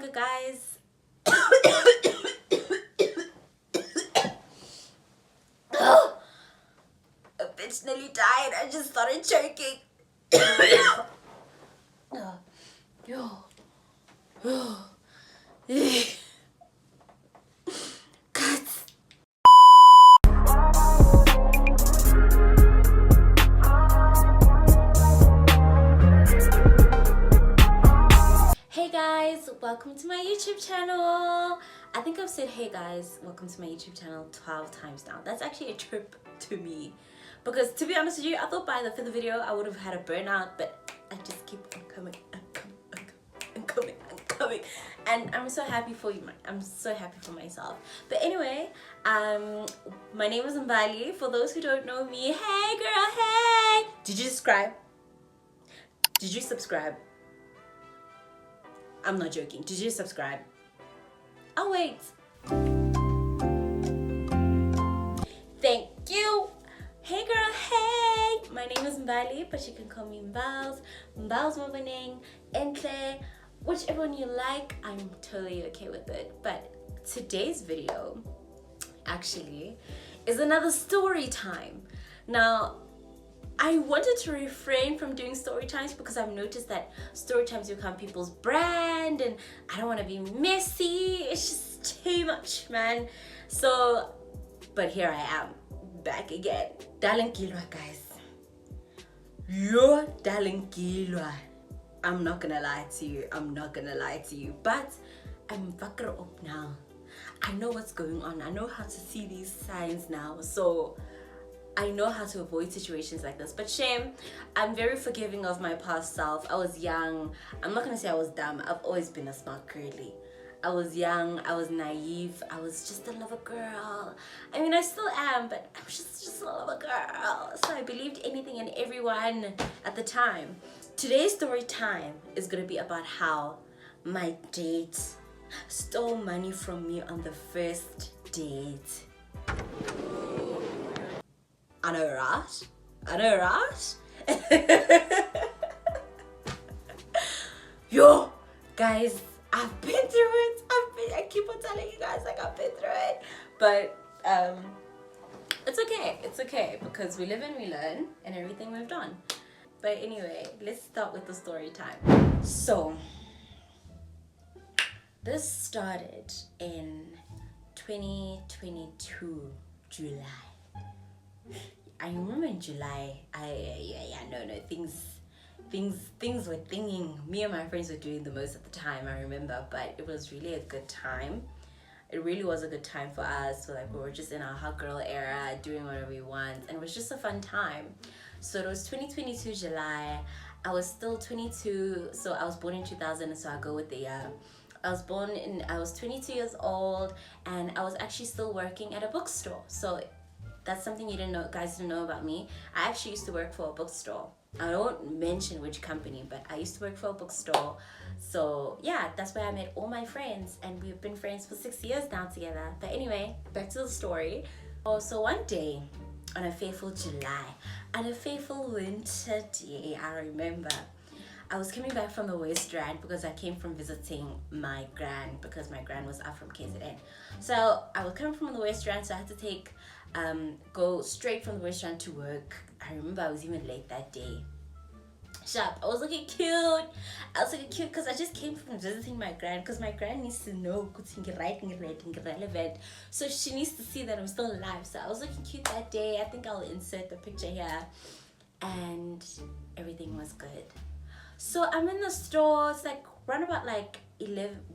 water, guys. Oh, a bitch nearly died. I just started choking. Cuts. Hey guys, welcome to my YouTube channel. I think I've said hey guys, welcome to my YouTube channel 12 times now. That's actually a trip to me, because to be honest with you, I thought by the fifth video I would have had a burnout, but I just keep on coming and I'm so happy for you. I'm so happy for myself. But anyway, my name is Mbali. For those who don't know me, hey girl, hey, did you subscribe? Did you subscribe? I'm not joking. Did you subscribe? Oh wait. Thank you. Hey girl, hey. My name is Mbali, but you can call me Mbals. Mbals Movening, Entle, whichever one you like. I'm totally okay with it. But today's video actually is another story time. Now, I wanted to refrain from doing story times because I've noticed that story times become people's brand and I don't want to be messy. It's just too much, man. So, but here I am, back again. Darling Kilwa, guys. Yo, darling Kilwa. I'm not gonna lie to you. But I'm wakker up now. I know what's going on. I know how to see these signs now. So I know how to avoid situations like this. But shame, I'm very forgiving of my past self. I was young. I'm not gonna say I was dumb. I've always been a smart girly. I was young, I was naive, I was just a lover girl. I mean, I still am, but I'm just a lover girl. So I believed anything and everyone at the time. Today's story time is gonna be about how my date stole money from me on the first date. I know, right? Yo, guys, I've been through it. I keep on telling you guys, like, I've been through it. But it's okay because we live and we learn and everything moved on. But anyway, let's start with the story time. So this started in 2022 July. I remember in July, things were thinging. Me and my friends were doing the most at the time, I remember, but it was really a good time. It really was a good time for us. So like, we were just in our hot girl era, doing whatever we want, and it was just a fun time. So it was 2022 July. I was still 22, so I was born in 2000, so I go with the year. I was 22 years old, and I was actually still working at a bookstore. So that's something guys didn't know about me. I actually used to work for a bookstore. I don't mention which company, but I used to work for a bookstore. So yeah, that's where I met all my friends, and we've been friends for 6 years now together. But anyway, back to the story. So one day, on a fateful July, on a fateful winter day, I remember, I was coming back from the West Rand because I came from visiting my gran, because my gran was up from KZN. So I was coming from the West Rand, so I had to go straight from the West Rand to work. I remember I was even late that day. Sharp. I was looking cute because I just came from visiting my gran, because my gran needs to know relevant, so she needs to see that I'm still alive. So I was looking cute that day. I think I'll insert the picture here, and everything was good. So I'm in the store. It's like around about like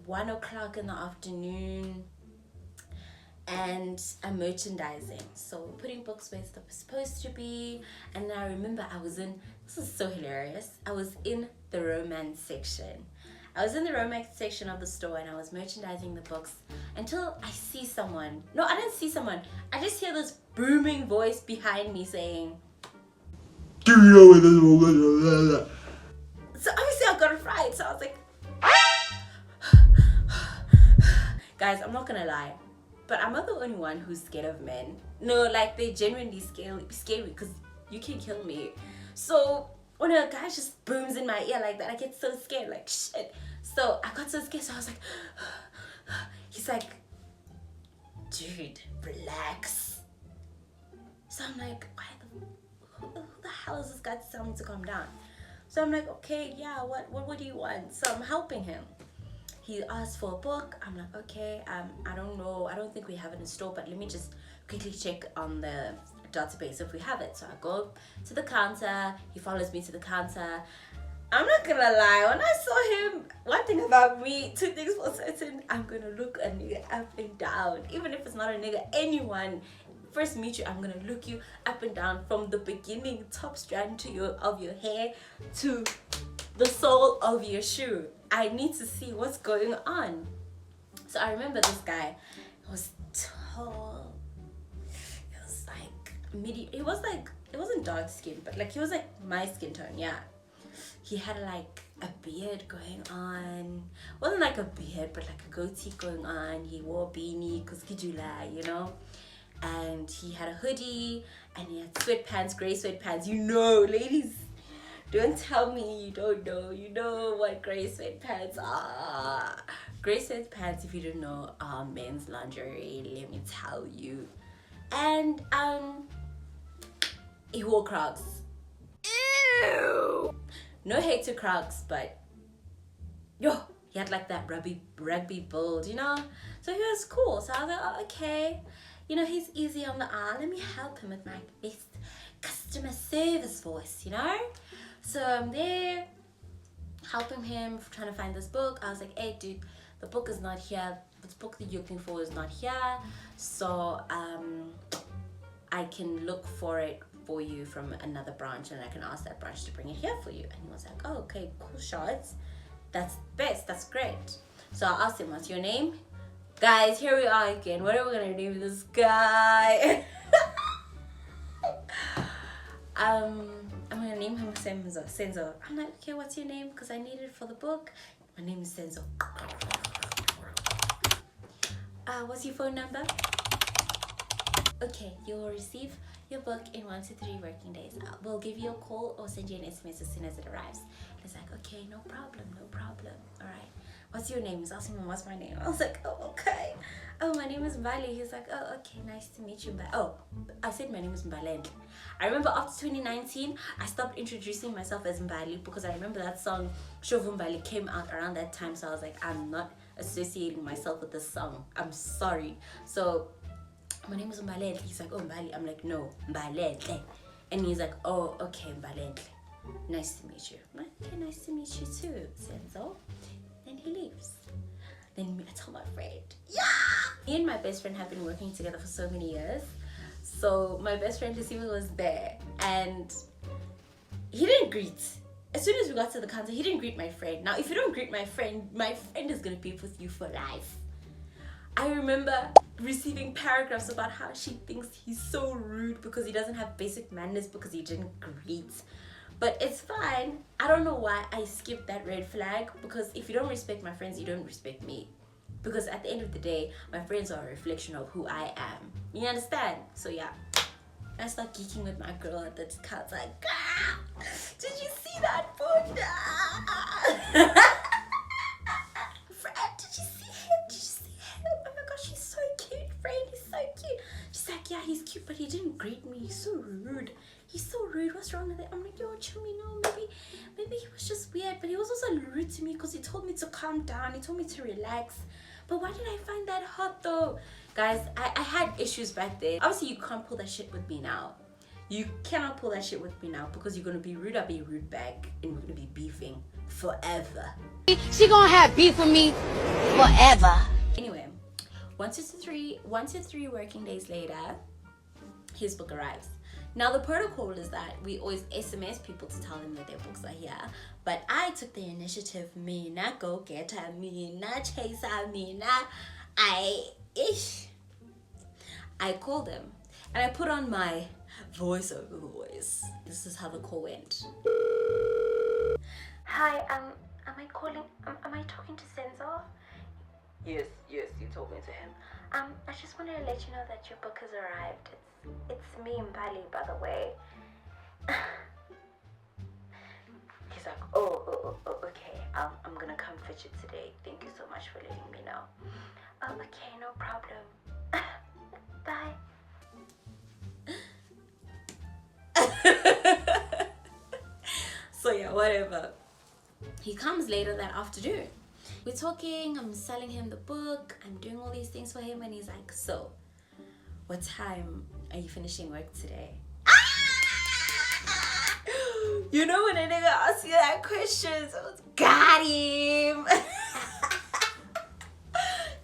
1 o'clock in the afternoon, and I'm merchandising, so putting books where they're supposed to be. And I remember this is so hilarious, I was in the romance section. I was in the romance section of the store, and I was merchandising the books until I see someone. No, I didn't see someone. I just hear this booming voice behind me saying, "Do you know what this?" So obviously I got a fright. So I was like, guys, I'm not gonna lie, but I'm not the only one who's scared of men. No, like, they genuinely scary because you can kill me. So when a guy just booms in my ear like that, I get so scared, like, shit. So I got so scared, so I was like, he's like, dude, relax. So I'm like, who the hell is this guy to tell me to calm down? So I'm like, okay, yeah, what do you want? So I'm helping him. He asked for a book. I'm like, okay, I don't know. I don't think we have it in store, but let me just quickly check on the database if we have it. So I go to the counter. He follows me to the counter. I'm not gonna lie, when I saw him, one thing about me, two things for certain, I'm gonna look a nigga up and down. Even if it's not a nigga, anyone. First meet you, I'm gonna look you up and down from the beginning, top strand of your hair to the sole of your shoe. I need to see what's going on. So I remember this guy was tall. He was like medium. It wasn't dark skin, but like he was like my skin tone, yeah. He had like a beard going on. Wasn't like a beard, but like a goatee going on. He wore a beanie because July, you know. And he had a hoodie and he had sweatpants, gray sweatpants. You know, ladies, don't tell me you don't know. You know what gray sweatpants are. Gray sweatpants, if you don't know, are men's lingerie. Let me tell you. And he wore Crocs. Ew. No hate to Crocs, but yo, he had like that rugby build, you know. So he was cool. So I was like, oh, okay, you know, he's easy on the eye. Let me help him with my best customer service voice, you know. So I'm there helping him, trying to find this book. I was like, hey dude, the book is not here. The book that you're looking for is not here. So I can look for it for you from another branch, and I can ask that branch to bring it here for you. And he was like, oh, okay, cool shots. That's best, that's great. So I asked him, what's your name? Guys, here we are again. What are we gonna name this guy? I'm gonna name him Senzo. I'm like, okay, what's your name? Because I need it for the book. My name is Senzo. What's your phone number? Okay, you'll receive your book in 1 to 3 working days. We'll give you a call or send you an SMS as soon as it arrives. He's like, okay, no problem. All right. What's your name? He's asking me, what's my name? I was like, oh, okay. Oh, my name is Mbali. He's like, oh, okay, nice to meet you. Oh, I said my name is Mbali. I remember after 2019, I stopped introducing myself as Mbali because I remember that song, Shovu Mbali, came out around that time. So I was like, I'm not associating myself with this song. I'm sorry. So my name is Mbali. He's like, oh, Mbali. I'm like, no, Mbali. And he's like, oh, okay, Mbali. Nice to meet you. I'm like, okay, nice to meet you too, Senzo. Then he leaves. Then I tell my friend, yeah! Me and my best friend have been working together for so many years. So my best friend Lucifer was there and he didn't greet. As soon as we got to the counter, he didn't greet my friend. Now, if you don't greet my friend is gonna be with you for life. I remember receiving paragraphs about how she thinks he's so rude because he doesn't have basic manners because he didn't greet. But it's fine. I don't know why I skipped that red flag, because if you don't respect my friends, you don't respect me. Because at the end of the day, my friends are a reflection of who I am. You understand? So yeah, I start geeking with my girl at the counter. Like, ah, did you see that food? Friend, did you see him? Oh my gosh, he's so cute, friend. He's so cute. She's like, yeah, he's cute, but he didn't greet me. He's so rude. What's wrong with it? I'm like, yo, chill me, no, maybe he was just weird, but he was also rude to me because he told me to calm down. He told me to relax. But why did I find that hot though? Guys, I had issues back then. Obviously, you can't pull that shit with me now. You cannot pull that shit with me now because you're gonna be rude, I'll be rude back, and we're gonna be beefing forever. She gonna have beef with me forever. Anyway, 1 to 3 working days later, his book arrives. Now the protocol is that we always SMS people to tell them that their books are here. But I took the initiative, mina go getter, mina chaser, mina I called them and I put on my voice over voice. This is how the call went. Hi, am I talking to Senzo? Yes, you told me to him. I just wanted to let you know that your book has arrived. It's me, Mbali, by the way. He's he's like, oh, okay, I'm gonna come fetch it today. Thank you so much for letting me know. Oh, okay, no problem. Bye. So yeah, whatever. He comes later that afternoon. We're talking, I'm selling him the book, I'm doing all these things for him, and he's like, so, what time are you finishing work today? You know when a nigga asks you that question, so it's got him.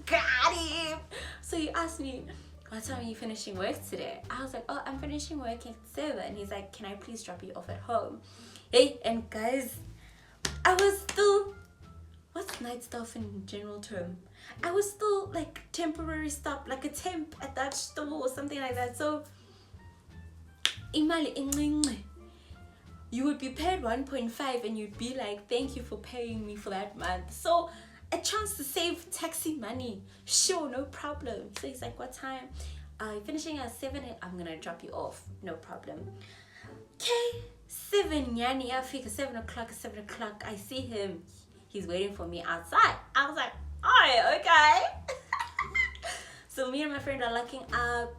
Got him. So he asked me, what time are you finishing work today? I was like, oh, I'm finishing work at 7. He's like, can I please drop you off at home? Hey, and guys, I was still, what's night stuff in general term? I was still like temporary stop, like a temp at that store or something like that. So, imali incinci. You would be paid 1.5 and you'd be like, thank you for paying me for that month. So a chance to save taxi money. Sure, no problem. So he's like, what time? Finishing at 7, I'm gonna drop you off. No problem. Okay, 7 yani, I figure 7 o'clock, 7 o'clock. I see him. He's waiting for me outside. I was like, oh, okay. So me and my friend are locking up.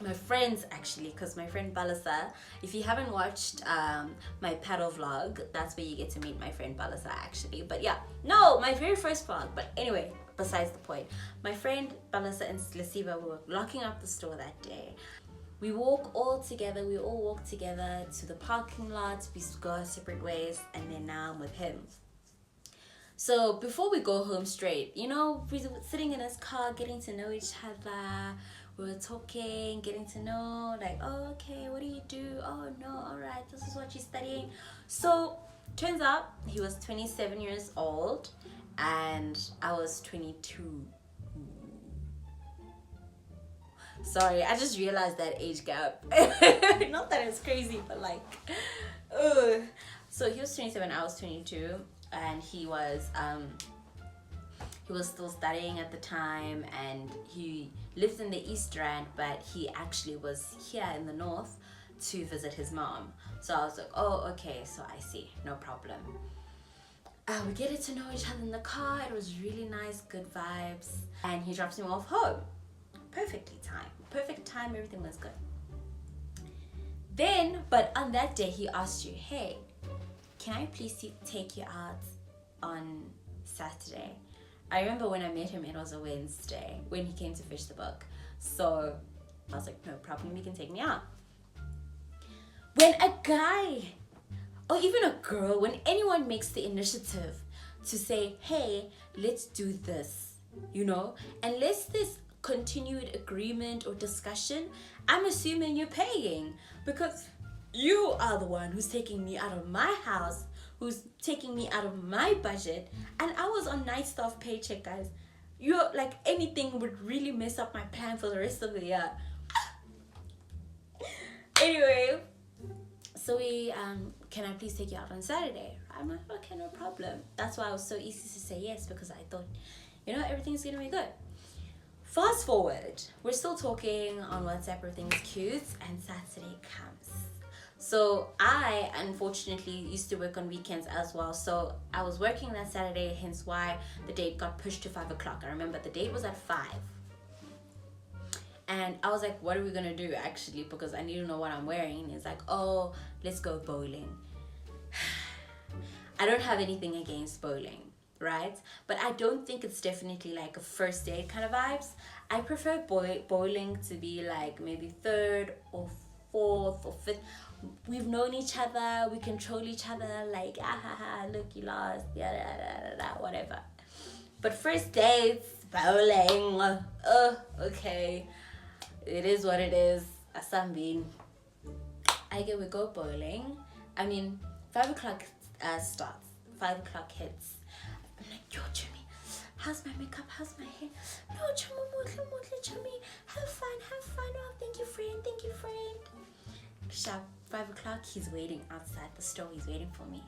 My friends actually, because my friend Balasa, if you haven't watched my paddle vlog, that's where you get to meet my friend Balasa actually. But yeah, no, my very first vlog. But anyway, besides the point, my friend Balasa and Lasiba were locking up the store that day. We walk all together, we all walk together to the parking lot, we go our separate ways, and then now I'm with him. So before we go home straight, you know, we're sitting in his car, getting to know each other. We were talking, getting to know, like, oh, okay, what do you do? Oh, no, all right, this is what you're studying. So turns out he was 27 years old and I was 22. Sorry, I just realized that age gap. Not that it's crazy, but like, ugh. So he was 27, I was 22, and he was still studying at the time, and he lives in the East Rand, but he actually was here in the North to visit his mom. So I was like, oh, okay, so I see, no problem. We get to know each other in the car. It was really nice, good vibes, and he drops me off home. Perfect time, everything was good. Then, but on that day, he asked you, hey, can I please take you out on Saturday? I remember when I met him, it was a Wednesday when he came to fetch the book. So I was like, no problem, you can take me out. When a guy, or even a girl, when anyone makes the initiative to say, hey, let's do this, you know, unless there's continued agreement or discussion, I'm assuming you're paying, because you are the one who's taking me out of my house, who's taking me out of my budget, and I was on night staff paycheck, guys. You're like, anything would really mess up my plan for the rest of the year. Anyway, so we can I please take you out on Saturday? I'm like, okay, no problem. That's why I was so easy to say yes, because I thought, you know, everything's gonna be good. Fast forward, we're still talking on WhatsApp, everything's cute, and Saturday comes. So I, unfortunately, used to work on weekends as well. So I was working that Saturday, hence why the date got pushed to 5 o'clock. I remember the date was at 5. And I was like, what are we gonna do actually? Because I need to know what I'm wearing. And he's like, oh, let's go bowling. I don't have anything against bowling, right? But I don't think it's definitely like a first date kind of vibes. I prefer bowling to be like maybe 3rd or 4th or 5th. We've known each other, we control each other, like, look, you lost, whatever. But first dates, bowling, okay, it is what it is. Asambin. We go bowling. I mean, 5 o'clock starts, 5 o'clock hits. I'm like, yo, Jimmy, how's my makeup, how's my hair? No, Chummy, have fun. Oh, thank you, friend. Sharp 5 o'clock, he's waiting outside the store, he's waiting for me.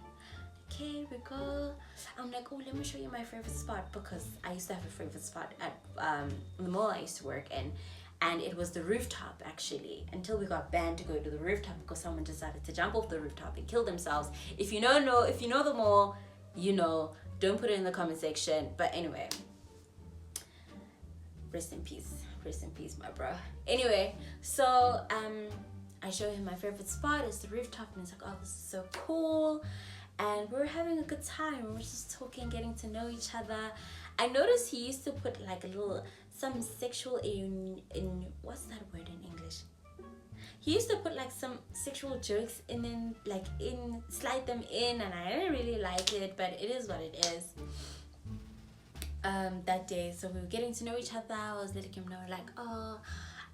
Okay, we go. I'm like, oh, let me show you my favorite spot, because I used to have a favorite spot at the mall I used to work in, and it was the rooftop actually, until we got banned to go to the rooftop because someone decided to jump off the rooftop and kill themselves. If you know them all, you know. Don't put it in the comment section. But anyway, rest in peace, my bro. Anyway, so I show him my favorite spot is the rooftop, and he's like, oh, this is so cool. And we're having a good time. We're just talking, getting to know each other. I noticed he used to put like some sexual in what's that word in English? He used to put like some sexual jokes slide them in, and I didn't really like it, but it is what it is. That day, so we were getting to know each other. I was letting him know like, oh,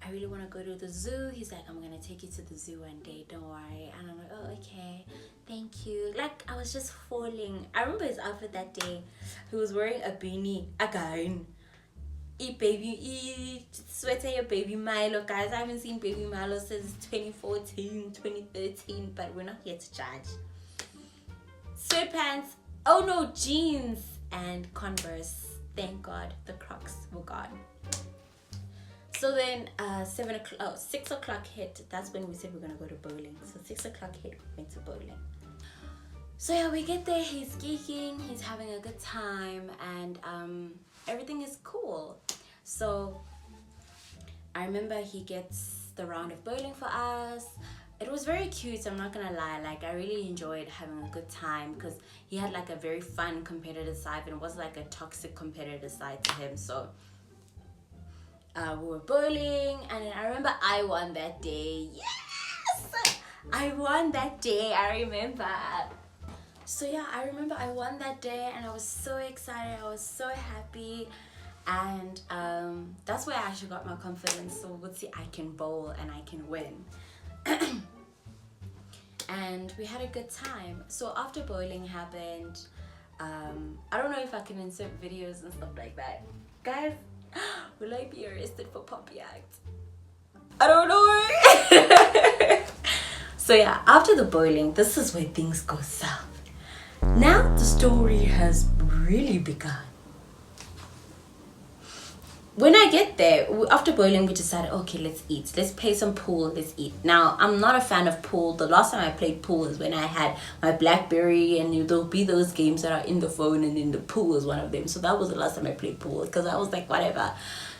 I really want to go to the zoo. He's like, I'm gonna take you to the zoo one day, don't worry. And I'm like, oh, okay, thank you. Like, I was just falling. I remember his outfit that day. He was wearing a beanie again. Sweater baby Milo, guys. I haven't seen baby Milo since 2014, 2013, but we're not here to judge. Sweatpants, oh no, jeans and Converse. Thank God the Crocs were gone. So then 6 o'clock hit. That's when we said we're gonna go to bowling. So 6 o'clock hit, we went to bowling. So yeah, we get there, he's geeking, he's having a good time, and everything is cool. So I remember he gets the round of bowling for us. It was very cute, I'm not gonna lie. Like, I really enjoyed having a good time because he had like a very fun competitive side, and it was like a toxic competitive side to him. So we were bowling, and then I remember I won that day. Yes, I won that day, I remember. So yeah, I remember I won that day, and I was so excited, I was so happy. And that's where I actually got my confidence. So let's see, I can bowl and I can win. And we had a good time. So after bowling happened, I don't know if I can insert videos and stuff like that. Guys, will I be arrested for Poppy Act? I don't know. So yeah, after the bowling, this is where things go south. Now the story has really begun. When I get there, after bowling, we decided, okay, let's eat. Let's play some pool, let's eat. Now, I'm not a fan of pool. The last time I played pool is when I had my BlackBerry, and there'll be those games that are in the phone, and then the pool is one of them. So that was the last time I played pool, because I was like, whatever.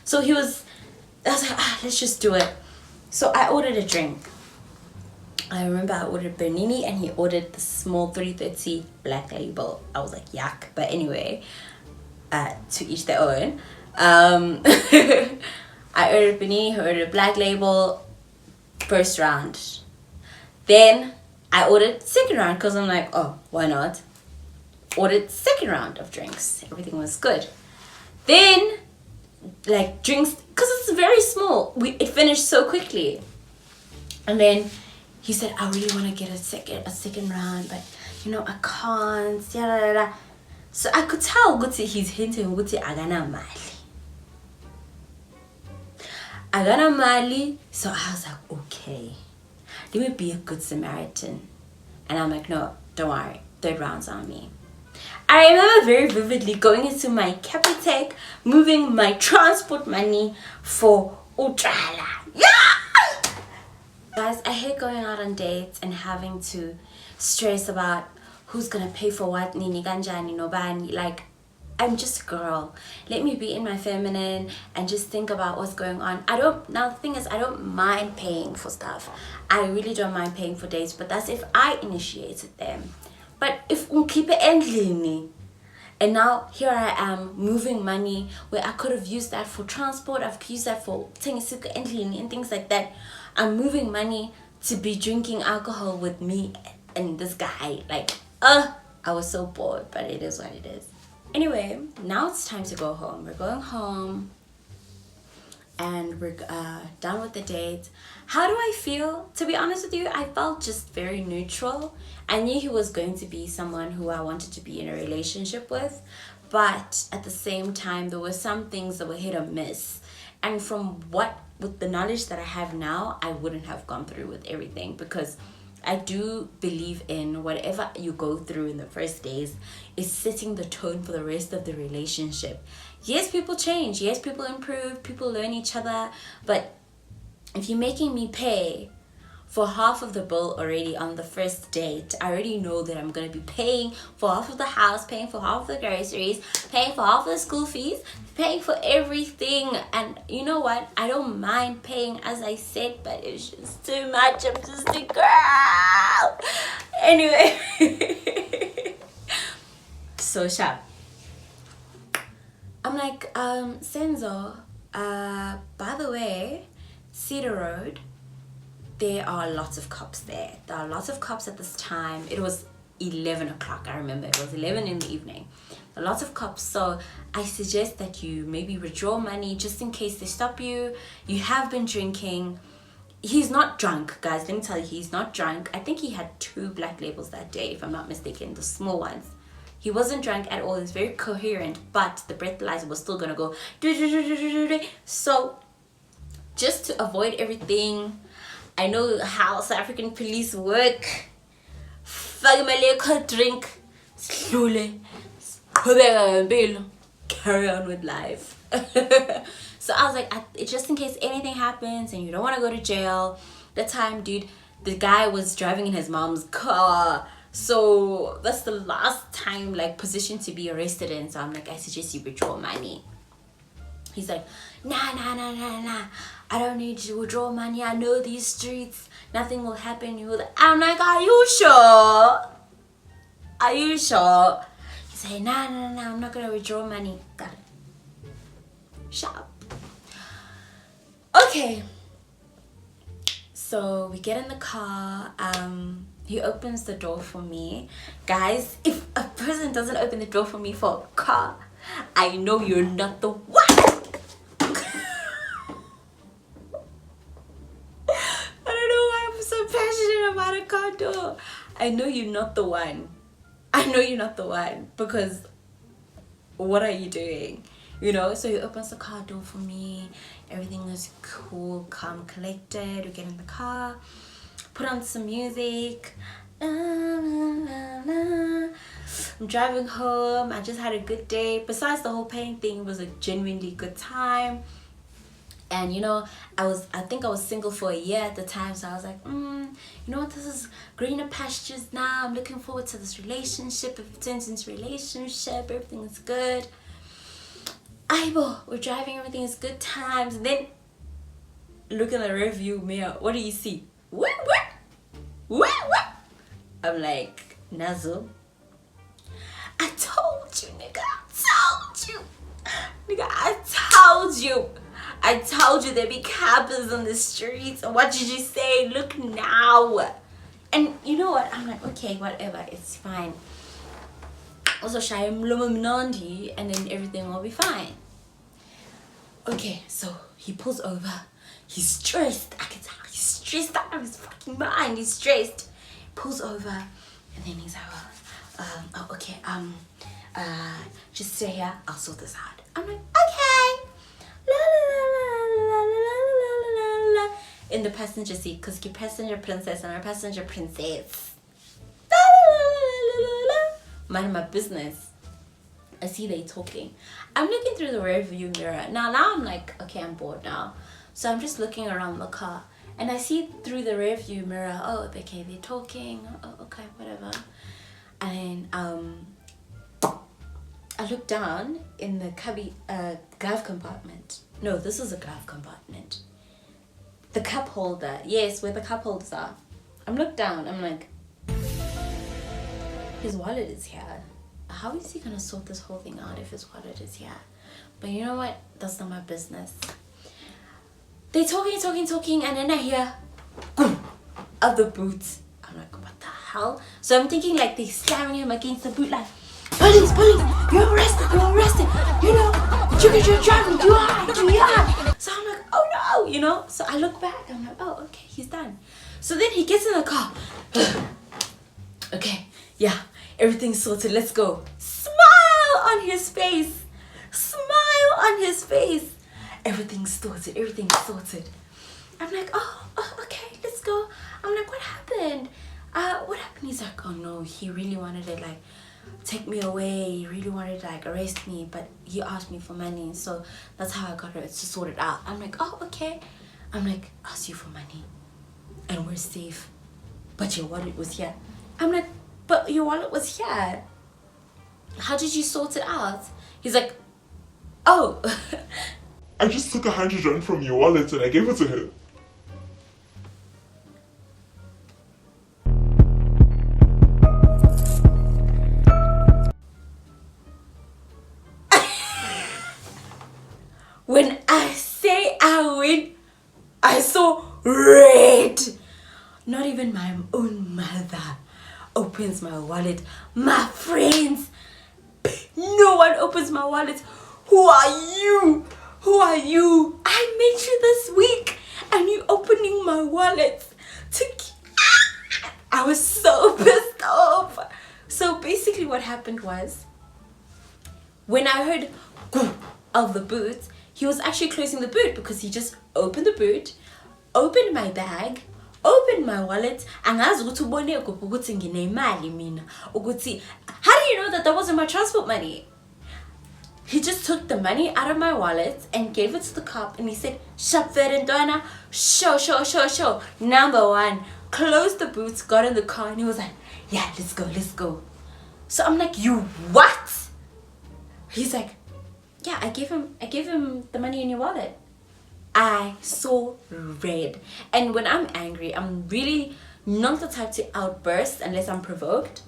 So I was like, let's just do it. So I ordered a drink. I remember I ordered Bernini, and he ordered the small 330 Black Label. I was like, yuck. But anyway, to each their own. I ordered Bernini, he ordered Black Label, first round. Then I ordered second round because I'm like, oh, why not? Ordered second round of drinks. Everything was good. Then, like, drinks, because it's very small, it finished so quickly. And then he said, I really want to get a second round, but you know, I can't. Yada. So I could tell Guti, he's hinting Guti agana mali. Agana mali. So I was like, okay, let me be a good Samaritan. And I'm like, no, don't worry, third round's on me. I remember very vividly going into my Capitec, moving my transport money for Utrala. Yeah! Guys, I hate going out on dates and having to stress about who's gonna pay for what, nini ganjani nobani. Like, I'm just a girl. Let me be in my feminine and just think about what's going on. Now the thing is, I don't mind paying for stuff. I really don't mind paying for dates, but that's if I initiated them. But if keep it endlessly, and now here I am moving money where I could have used that for transport, I've used that for tengisuka endlessly and things like that. I'm moving money to be drinking alcohol with me and this guy. Like, I was so bored, but it is what it is. Anyway, now it's time to go home. We're going home and we're done with the date. How do I feel? To be honest with you, I felt just very neutral. I knew he was going to be someone who I wanted to be in a relationship with, but at the same time, there were some things that were hit or miss. And with the knowledge that I have now, I wouldn't have gone through with everything, because I do believe in whatever you go through in the first days is setting the tone for the rest of the relationship. Yes, people change. Yes, people improve. People learn each other. But if you're making me pay for half of the bill already on the first date, I already know that I'm gonna be paying for half of the house, paying for half of the groceries, paying for half of the school fees, paying for everything. And you know what? I don't mind paying, as I said, but it's just too much. I'm just a girl. Anyway, so sharp. I'm like, Senzo, by the way, Cedar Road, there are lots of cops there. There are lots of cops at this time. It was 11 o'clock, I remember. It was 11 in the evening. There are lots of cops. So I suggest that you maybe withdraw money just in case they stop you. You have been drinking. He's not drunk, guys. Let me tell you, he's not drunk. I think he had 2 black labels that day, if I'm not mistaken, the small ones. He wasn't drunk at all. He's very coherent, but the breathalyzer was still going to go. So just to avoid everything, I know how South African police work. Fake my liquor, drink, slowly, carry on with life. So I was like, just in case anything happens and you don't want to go to jail. That time, dude, the guy was driving in his mom's car. So that's the last time, like, position to be arrested in. So I'm like, I suggest you withdraw money. He's like, nah. I don't need to withdraw money. I know these streets. Nothing will happen. I'm like, are you sure? Are you sure? He's like, nah. I'm not going to withdraw money. Got it. Shut up. Okay. So we get in the car. He opens the door for me. Guys, if a person doesn't open the door for me for a car, I know you're not the one. About a car door. I know you're not the one. Because what are you doing? You know? So he opens the car door for me. Everything is cool, calm, collected. We get in the car, put on some music. I'm driving home. I just had a good day. Besides the whole pain thing, it was a genuinely good time. And you know, I think I was single for a year at the time, so I was like, you know what, this is greener pastures now. I'm looking forward to this relationship. If it turns into a relationship, everything is good. We're driving, everything is good times. And then look in the rearview mirror. What do you see? What? I'm like, Nazo, I told you, nigga. I told you there'd be cappers on the streets. And what did you say? Look now. And you know what? I'm like, okay, whatever. It's fine. Also, and then everything will be fine. Okay, so he pulls over. He's stressed. I can tell he's stressed out of his fucking mind. He's stressed. He pulls over. And then he's like, okay, just stay here. I'll sort this out. I'm like, okay. In the passenger seat, because you're passenger princess and I'm a passenger princess. Mind my business. I see they talking. I'm looking through the rear view mirror. Now I'm like, okay, I'm bored now. So I'm just looking around the car. And I see through the rear view mirror, oh, okay, they're talking. Oh, okay, whatever. And I look down in the glove compartment. No, this is a glove compartment. The cup holder. Yes, where the cup holders are. I'm looked down. I'm like, his wallet is here. How is he going to sort this whole thing out if his wallet is here? But you know what? That's not my business. They talking, and then I hear boom, of the boot. I'm like, what the hell? So I'm thinking like they slamming him against the boot like, police, you're arrested, you know, you're driving, you are. So I'm like, oh no, you know. So I look back, I'm like, oh, okay, he's done. So then he gets in the car. Okay, yeah, everything's sorted, let's go. Smile on his face. Everything's sorted. I'm like, oh, okay, let's go. I'm like, what happened? He's like, oh no, he really wanted to like take me away. He really wanted to like arrest me, but he asked me for money, so that's how I got her to sort it out. I'm like, oh, okay. I'm like, asked you for money and we're safe, but your wallet was here. I'm like, but your wallet was here. How did you sort it out? He's like, oh. I just took 100 rand from your wallet and I gave it to him. When I say I win, I saw red. Not even my own mother opens my wallet. My friends, no one opens my wallet. Who are you? Who are you? I met you this week and you opening my wallet. I was so pissed off. So basically what happened was, when I heard of the boot, he was actually closing the boot because he just opened the boot, opened my bag, opened my wallet, and how do you know that wasn't my transport money? He just took the money out of my wallet and gave it to the cop, and he said, Shapverendwana, show. Number one, closed the boots, got in the car, and he was like, yeah, let's go. So I'm like, you what? He's like, yeah, I gave him the money in your wallet. I saw red. And when I'm angry, I'm really not the type to outburst unless I'm provoked.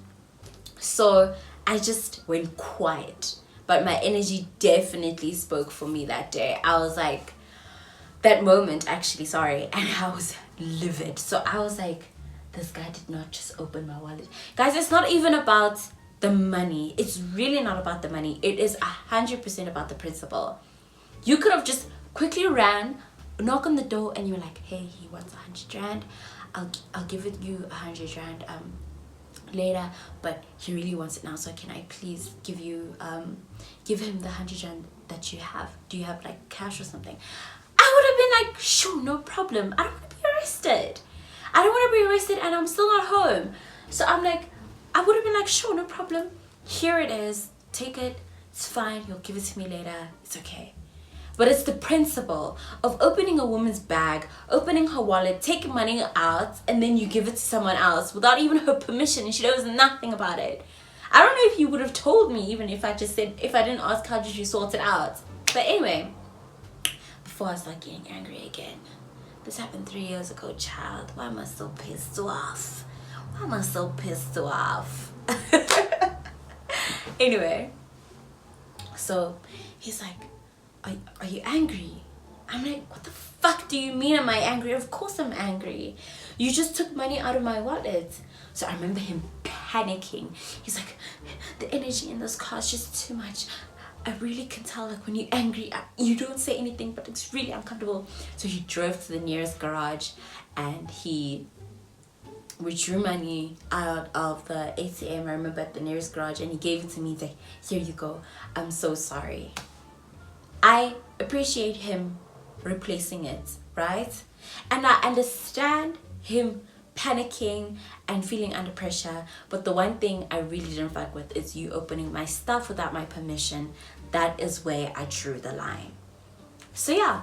So I just went quiet. But my energy definitely spoke for me that day. I was like, that moment actually, sorry, and I was livid. So I was like, this guy did not just open my wallet. Guys, it's not even about the money. It's really not about the money. It is 100% about the principle. You could have just quickly ran, knock on the door, and you're like, hey, he wants 100 rand. I'll give it you 100 rand later, but he really wants it now, so can I please give him the 100 rand that you have? Do you have like cash or something? I would have been like, sure, no problem. I don't want to be arrested. And I'm still not home. So I'm like, I would have been like, sure, no problem. Here it is. Take it. It's fine. You'll give it to me later. It's okay. But it's the principle of opening a woman's bag, opening her wallet, taking money out, and then you give it to someone else without even her permission, and she knows nothing about it. I don't know if you would have told me, even if I didn't ask how did you sort it out. But anyway, before I start getting angry again, this happened 3 years ago, child. Why am I so pissed off? Anyway, so he's like, are you angry? I'm like, what the fuck do you mean am I angry? Of course I'm angry. You just took money out of my wallet. So I remember him panicking. He's like, the energy in this car is just too much. I really can tell, like, when you're angry, you don't say anything, but it's really uncomfortable. So he drove to the nearest garage and he withdrew money out of the ATM, I remember, at the nearest garage, and he gave it to me. He's like, here you go. I'm so sorry. I appreciate him replacing it, right? And I understand him panicking and feeling under pressure, but the one thing I really didn't fuck with is you opening my stuff without my permission. That is where I drew the line. So yeah,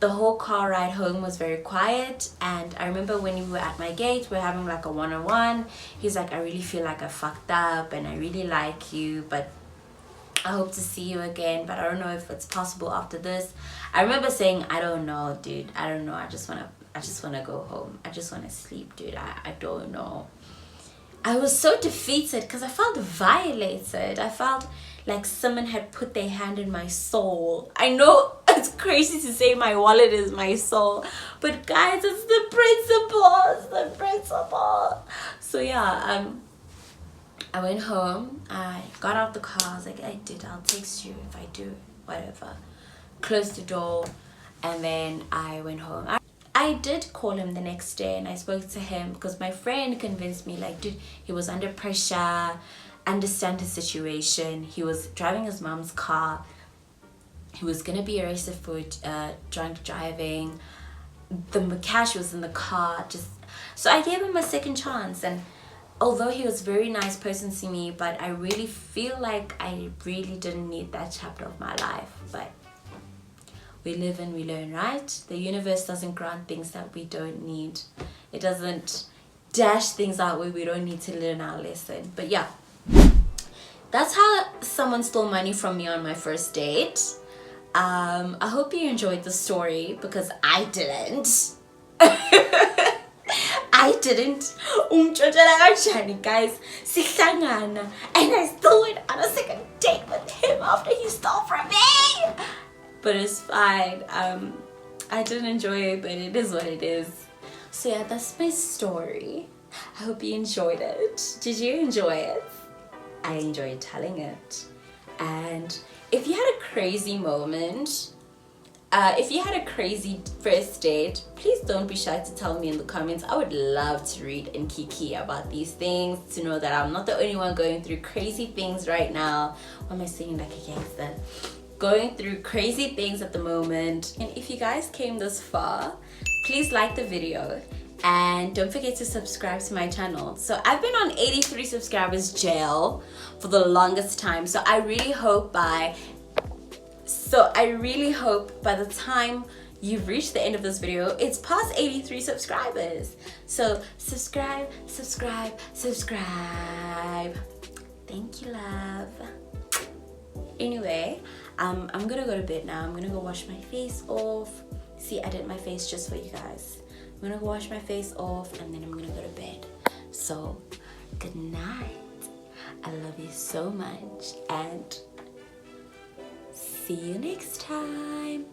the whole car ride home was very quiet, and I remember when we were at my gate, we were having like a one-on-one. He's like, I really feel like I fucked up and I really like you, but I hope to see you again, but I don't know if it's possible after this. I remember saying, I don't know, dude. I don't know. I just wanna go home. I just wanna sleep, dude. I don't know. I was so defeated because I felt violated. I felt like someone had put their hand in my soul. I know it's crazy to say my wallet is my soul, but guys, it's the principle. It's the principle. So yeah, I went home, I got out the car, I was like, hey dude, I'll text you if I do, whatever. Closed the door, and then I went home. I did call him the next day and I spoke to him because my friend convinced me, like, dude, he was under pressure, understand his situation. He was driving his mom's car. He was gonna be arrested for drunk driving. The cash was in the car. So I gave him a second chance, and although he was a very nice person to me, but I really feel like I really didn't need that chapter of my life. But we live and we learn, right? The universe doesn't grant things that we don't need. It doesn't dash things out where we don't need to learn our lesson. But yeah, that's how someone stole money from me on my first date. I hope you enjoyed the story, because I didn't. I didn't. Guys, sihlangana, and I still went on a second date with him after he stole from me. But it's fine. I didn't enjoy it, but it is what it is. So yeah, that's my story. I hope you enjoyed it. Did you enjoy it? I enjoyed telling it. And if you had a crazy moment, if you had a crazy first date, please don't be shy to tell me in the comments. I would love to read and kiki about these things, to know that I'm not the only one going through crazy things right now. Why am I singing like a gangster? Going through crazy things at the moment. And if you guys came this far, please like the video and don't forget to subscribe to my channel. So I've been on 83 subscribers jail for the longest time, so I really hope by the time you've reached the end of this video, it's past 83 subscribers. So subscribe. Thank you, love. Anyway, I'm gonna go to bed now. I'm gonna go wash my face off. See, I did my face just for you guys. I'm gonna go wash my face off and then I'm gonna go to bed. So good night. I love you so much and see you next time.